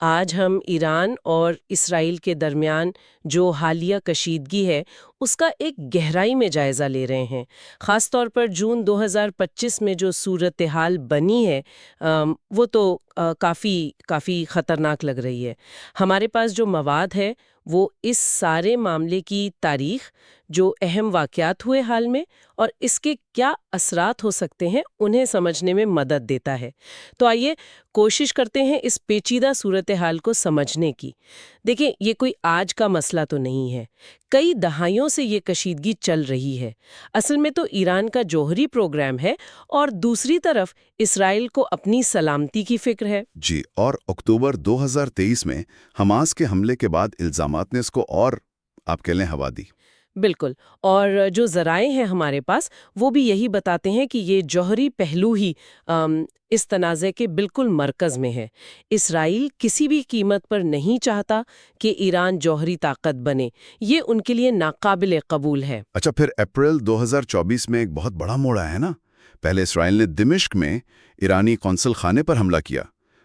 آج ہم ایران اور اسرائیل کے درمیان جو حالیہ کشیدگی ہے اس کا ایک گہرائی میں جائزہ لے رہے ہیں۔ خاص طور پر جون 2025 میں جو صورتحال بنی ہے وہ تو کافی خطرناک لگ رہی ہے۔ ہمارے پاس جو مواد ہے وہ اس سارے معاملے کی تاریخ، جو اہم واقعات ہوئے حال میں اور اس کے کیا اثرات ہو سکتے ہیں انہیں سمجھنے میں مدد دیتا ہے۔ تو آئیے کوشش کرتے ہیں اس پیچیدہ صورتحال کو سمجھنے کی۔ دیکھیں، یہ کوئی آج کا مسئلہ تو نہیں ہے، کئی دہائیوں سے یہ کشیدگی چل رہی ہے۔ اصل میں تو ایران کا جوہری پروگرام ہے اور دوسری طرف اسرائیل کو اپنی سلامتی کی فکر ہے۔ جی، اور اکتوبر 2023 میں حماس کے حملے کے بعد الزامات نے اس کو اور آپ کہہ لیں ہوا دی۔ بالکل، اور جو ذرائع ہیں ہمارے پاس وہ بھی یہی بتاتے ہیں کہ یہ جوہری پہلو ہی اس تنازع کے بالکل مرکز میں ہے۔ اسرائیل کسی بھی قیمت پر نہیں چاہتا کہ ایران جوہری طاقت بنے، یہ ان کے لیے ناقابل قبول ہے۔ اچھا، پھر اپریل 2024 میں ایک بہت بڑا موڑ آیا ہے نا۔ پہلے اسرائیل نے دمشق میں ایرانی قونصل خانے پر حملہ کیا،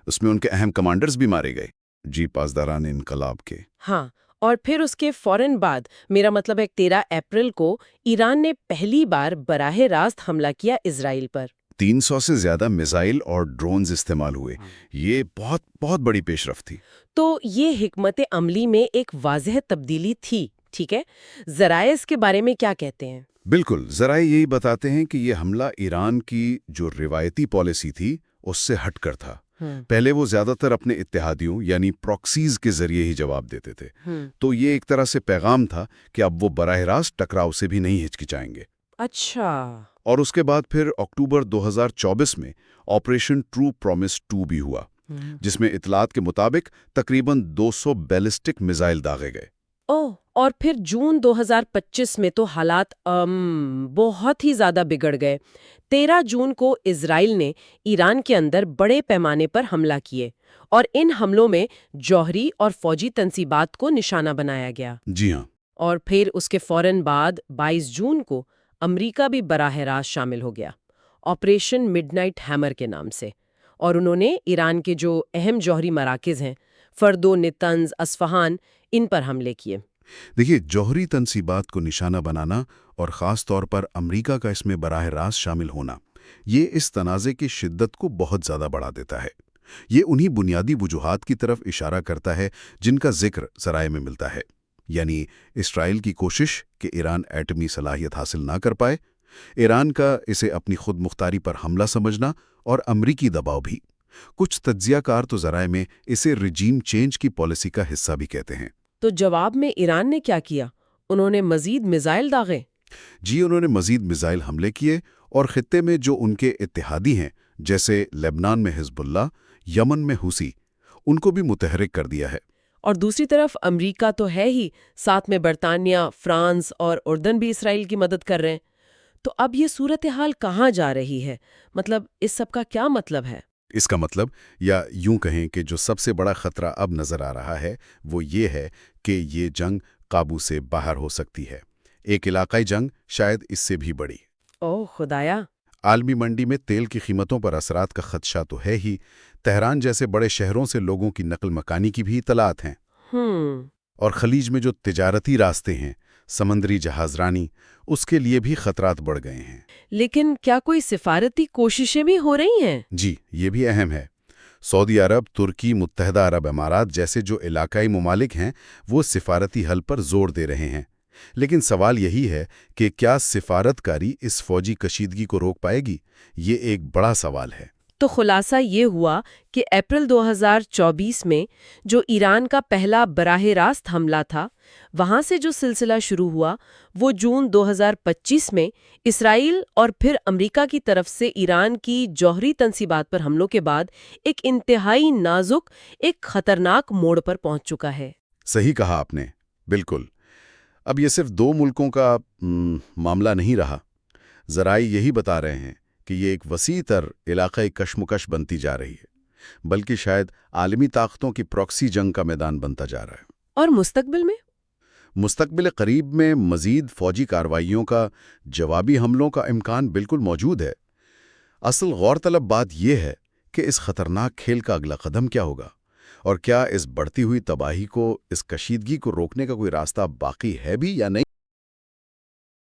اس میں ان کے اہم کمانڈرز بھی مارے گئے، جی پاسداران انقلاب کے۔ ہاں، اور پھر اس کے فوراً بعد، میرا مطلب ہے 13 اپریل کو ایران نے پہلی بار براہ راست حملہ کیا اسرائیل پر۔ 300 سے زیادہ میزائل اور ڈرونز استعمال ہوئے، یہ بہت بہت بڑی پیش رفت تھی۔ تو یہ حکمت عملی میں ایک واضح تبدیلی تھی، ٹھیک ہے؟ ذرائع اس کے بارے میں کیا کہتے ہیں؟ بالکل، ذرائع یہی بتاتے ہیں کہ یہ حملہ ایران کی جو روایتی پالیسی تھی اس سے ہٹ کر تھا۔ پہلے وہ زیادہ تر اپنے اتحادیوں یعنی پراکسیز کے ذریعے ہی جواب دیتے تھے، تو یہ ایک طرح سے پیغام تھا کہ اب وہ براہ راست ٹکراؤ سے بھی نہیں ہچکچائیں گے۔ اچھا۔ اور اس کے بعد پھر اکتوبر 2024 میں آپریشن ٹرو پرومس 2 بھی ہوا، جس میں اطلاعات کے مطابق تقریباً 200 بیلسٹک میزائل داغے گئے۔ اور پھر جون 2025 میں تو حالات بہت ہی زیادہ بگڑ گئے۔ 13 جون کو اسرائیل نے ایران کے اندر بڑے پیمانے پر حملہ کیے اور ان حملوں میں جوہری اور فوجی تنصیبات کو نشانہ بنایا گیا۔ جی ہاں۔ اور پھر اس کے فوراً بعد 22 جون کو امریکہ بھی براہ راست شامل ہو گیا، آپریشن مڈ نائٹ ہیمر کے نام سے، اور انہوں نے ایران کے جو اہم جوہری مراکز ہیں فردو، نتنز، اصفہان، ان پر حملے کیے۔ دیکھیے، جوہری تنصیبات کو نشانہ بنانا اور خاص طور پر امریکہ کا اس میں براہ راست شامل ہونا، یہ اس تنازع کی شدت کو بہت زیادہ بڑھا دیتا ہے۔ یہ انہی بنیادی وجوہات کی طرف اشارہ کرتا ہے جن کا ذکر ذرائع میں ملتا ہے، یعنی اسرائیل کی کوشش کہ ایران ایٹمی صلاحیت حاصل نہ کر پائے، ایران کا اسے اپنی خود مختاری پر حملہ سمجھنا، اور امریکی دباؤ بھی۔ کچھ تجزیہ کار تو ذرائع میں اسے رجیم چینج کی پالیسی کا حصہ بھی کہتے ہیں۔ تو جواب میں ایران نے کیا کیا؟ انہوں نے مزید میزائل داغے؟ جی، انہوں نے مزید میزائل حملے کیے اور خطے میں جو ان کے اتحادی ہیں، جیسے لبنان میں حزب اللہ، یمن میں حوثی، ان کو بھی متحرک کر دیا ہے۔ اور دوسری طرف امریکہ تو ہے ہی، ساتھ میں برطانیہ، فرانس اور اردن بھی اسرائیل کی مدد کر رہے ہیں۔ تو اب یہ صورتحال کہاں جا رہی ہے؟ مطلب اس سب کا کیا مطلب ہے؟ اس کا مطلب، یا یوں کہیں کہ جو سب سے بڑا خطرہ اب نظر آ رہا ہے وہ یہ ہے کہ یہ جنگ قابو سے باہر ہو سکتی ہے، ایک علاقائی جنگ، شاید اس سے بھی بڑی۔ اوہ خدایا! عالمی منڈی میں تیل کی قیمتوں پر اثرات کا خدشہ تو ہے ہی، تہران جیسے بڑے شہروں سے لوگوں کی نقل مکانی کی بھی اطلاعات ہیں، اور خلیج میں جو تجارتی راستے ہیں، سمندری جہاز رانی، اس کے لیے بھی خطرات بڑھ گئے ہیں۔ لیکن کیا کوئی سفارتی کوششیں بھی ہو رہی ہیں؟ جی، یہ بھی اہم ہے۔ سعودی عرب، ترکی، متحدہ عرب امارات جیسے جو علاقائی ممالک ہیں وہ سفارتی حل پر زور دے رہے ہیں، لیکن سوال یہی ہے کہ کیا سفارت کاری اس فوجی کشیدگی کو روک پائے گی؟ یہ ایک بڑا سوال ہے۔ تو خلاصہ یہ ہوا کہ اپریل 2024 میں جو ایران کا پہلا براہ راست حملہ تھا، وہاں سے جو سلسلہ شروع ہوا وہ جون 2025 میں اسرائیل اور پھر امریکہ کی طرف سے ایران کی جوہری تنصیبات پر حملوں کے بعد ایک انتہائی نازک، ایک خطرناک موڑ پر پہنچ چکا ہے۔ صحیح کہا آپ نے، بالکل۔ اب یہ صرف دو ملکوں کا معاملہ نہیں رہا، ذرائع یہی بتا رہے ہیں کہ یہ ایک وسیع تر علاقائی کشمکش بنتی جا رہی ہے، بلکہ شاید عالمی طاقتوں کی پراکسی جنگ کا میدان بنتا جا رہا ہے۔ اور مستقبل میں؟ مستقبل قریب میں مزید فوجی کارروائیوں کا، جوابی حملوں کا امکان بالکل موجود ہے۔ اصل غور طلب بات یہ ہے کہ اس خطرناک کھیل کا اگلا قدم کیا ہوگا، اور کیا اس بڑھتی ہوئی تباہی کو، اس کشیدگی کو روکنے کا کوئی راستہ باقی ہے بھی یا نہیں؟